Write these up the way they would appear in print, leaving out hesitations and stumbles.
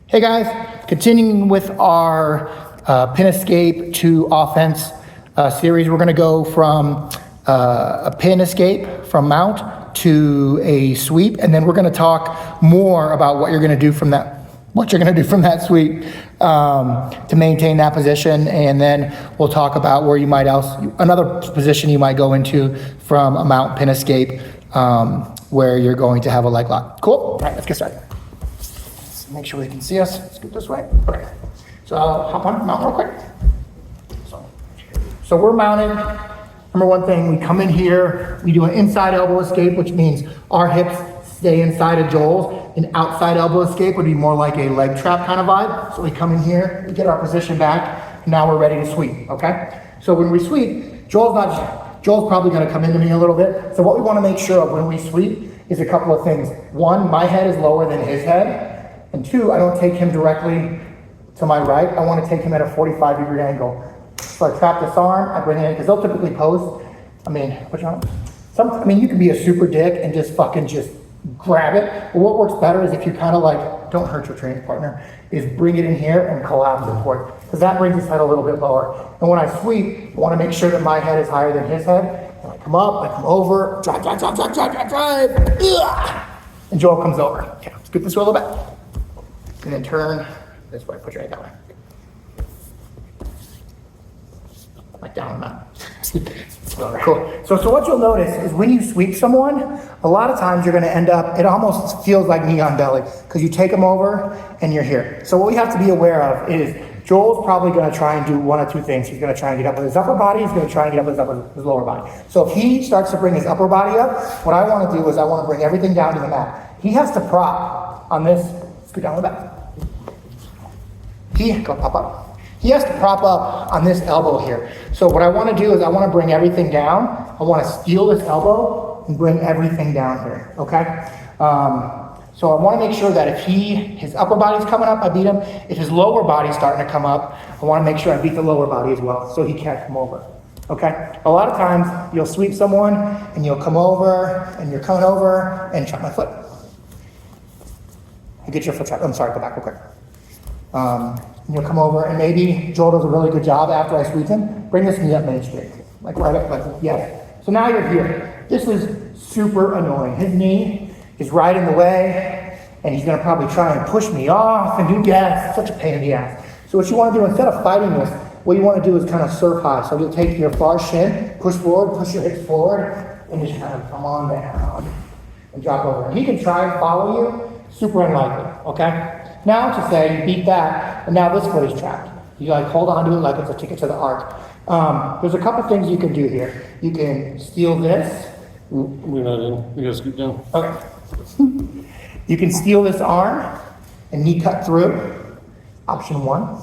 Hey guys, continuing with our pin escape to offense series, we're going to go from a pin escape from mount to a sweep, and then we're going to talk more about what you're going to do from that sweep to maintain that position, and then we'll talk about where you might another position you might go into from a mount pin escape where you're going to have a leg lock. Cool? All right, let's get started. Make sure they can see us. Let's go this way. Okay. So I'll hop on mount real quick. So we're mounted. Number one thing, we come in here, we do an inside elbow escape, which means our hips stay inside of Joel's. An outside elbow escape would be more like a leg trap kind of vibe. So we come in here, we get our position back, and now we're ready to sweep, okay? So when we sweep, Joel's probably gonna come into me a little bit. So what we wanna make sure of when we sweep is a couple of things. One, my head is lower than his head. And two, I don't take him directly to my right. I want to take him at a 45-degree angle. So I trap this arm, I bring it in, because they'll typically post. You can be a super dick and just grab it. But what works better is if you kind of like, don't hurt your training partner, is bring it in here and collapse it forward. Because that brings his head a little bit lower. And when I sweep, I want to make sure that my head is higher than his head. And I come up, I come over, drive. And Joel comes over. Okay, let's get this a little bit. And then turn this way, put your head that way. Like down on that. Cool. So what you'll notice is when you sweep someone, a lot of times you're gonna end up, it almost feels like knee on belly, because you take them over and you're here. So what we have to be aware of is Joel's probably gonna try and do one of two things. He's gonna try and get up with his upper body, he's gonna try and get up with his lower body. So if he starts to bring his upper body up, what I wanna do is I wanna bring everything down to the mat. He has to prop on this, scoot down the back. Pop up. He has to prop up on this elbow here. So what I want to do is I want to bring everything down. I want to steal this elbow and bring everything down here, okay? So I want to make sure that if his upper body's coming up, I beat him. If his lower body's starting to come up, I want to make sure I beat the lower body as well so he can't come over, okay? A lot of times you'll sweep someone and you'll come over and you're coming over and trap my foot. You get your foot trapped. I'm sorry, go back real quick. And you'll come over and maybe Joel does a really good job after I sweep him. Bring this knee up main straight. Like right up, like, yes. So now you're here. This is super annoying. His knee is right in the way and he's gonna probably try and push me off and do gas. It's such a pain in the ass. So what you wanna do, instead of fighting this, what you wanna do is kind of surf high. So you'll take your far shin, push forward, push your hips forward, and just kind of come on down and drop over. And he can try and follow you, super unlikely, okay? Now to say you beat that, and now this foot is trapped. You like hold on to it like it's a ticket to the ark. There's a couple things you can do here. You can steal this. We're not in. We gotta scoot down. Okay. You can steal this arm and knee cut through. Option one.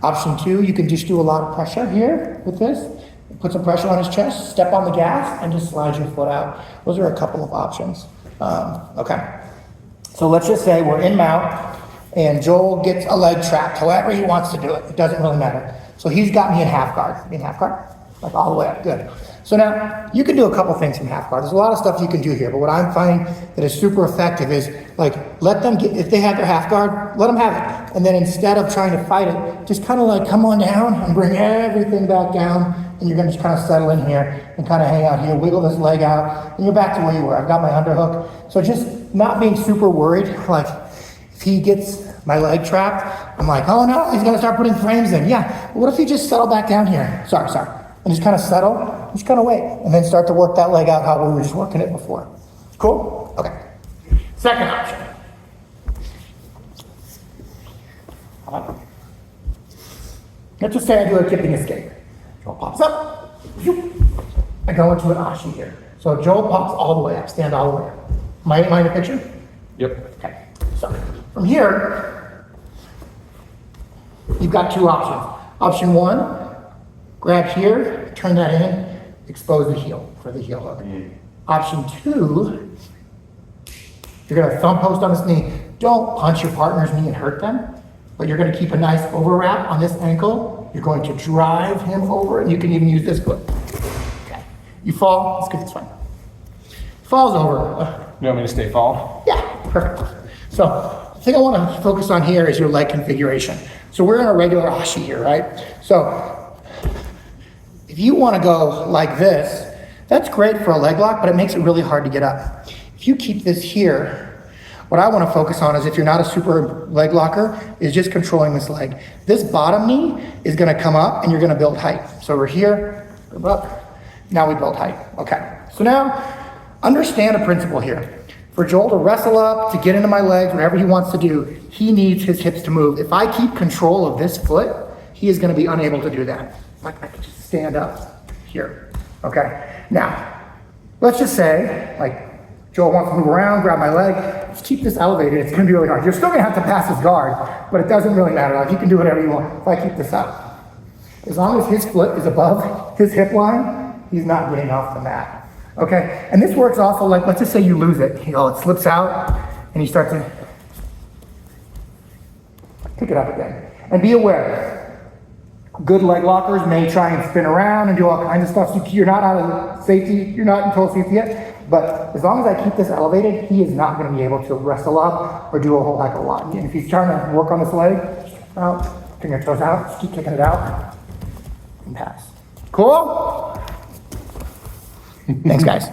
Option two, you can just do a lot of pressure here with this. Put some pressure on his chest, step on the gas, and just slide your foot out. Those are a couple of options. Okay. So let's just say we're in mount. And Joel gets a leg trap, however he wants to do it. It doesn't really matter. So he's got me in half guard. In half guard? Like all the way up, good. So now, you can do a couple things from half guard. There's a lot of stuff you can do here, but what I'm finding that is super effective is, like, let them get, if they have their half guard, let them have it. And then instead of trying to fight it, just kind of like come on down and bring everything back down, and you're gonna just kind of settle in here and kind of hang out here, wiggle this leg out, and you're back to where you were. I've got my underhook. So just not being super worried, like, if he gets my leg trapped, I'm like, oh no, he's gonna start putting frames in. Yeah, but what if he just settle back down here? Sorry. And just kind of settle, just kind of wait, and then start to work that leg out how we were just working it before. Cool? Okay. Second option. Let's just say I do a kipping escape. Joel pops up. I go into an ashi here. So Joel pops all the way up, stand all the way up. Am I in the picture? Yep. Okay. So from here, you've got two options. Option one, grab here, turn that in, expose the heel for the heel hook. Option two, you're gonna thumb post on this knee. Don't punch your partner's knee and hurt them, but you're gonna keep a nice overwrap on this ankle. You're going to drive him over, and you can even use this foot. Okay. You fall, let's get this one. Falls over. You want me to stay fall? Yeah, perfect. So the thing I want to focus on here is your leg configuration. So we're in a regular ashi here, right? So if you want to go like this, that's great for a leg lock, but it makes it really hard to get up. If you keep this here, what I want to focus on is, if you're not a super leg locker, is just controlling this leg. This bottom knee is going to come up and you're going to build height. So we're here, go up, now we build height. Okay, so now understand a principle here. For Joel to wrestle up, to get into my legs, whatever he wants to do, he needs his hips to move. If I keep control of this foot, he is going to be unable to do that. Like, I can just stand up here. Okay, now let's just say, like, Joel wants to move around, grab my leg, just keep this elevated. It's going to be really hard. You're still going to have to pass his guard, but it doesn't really matter. Like, you can do whatever you want if I keep this up. As long as his foot is above his hip line, he's not getting off the mat. Okay, and this works also, like, let's just say you lose it. You know, it slips out and you start to pick it up again. And be aware, good leg lockers may try and spin around and do all kinds of stuff. So you're not out of safety, you're not in total safety yet. But as long as I keep this elevated, he is not going to be able to wrestle up or do a whole heck of a lot. And if he's trying to work on this leg, out, bring your toes out, just keep kicking it out, and pass. Cool? Thanks, guys.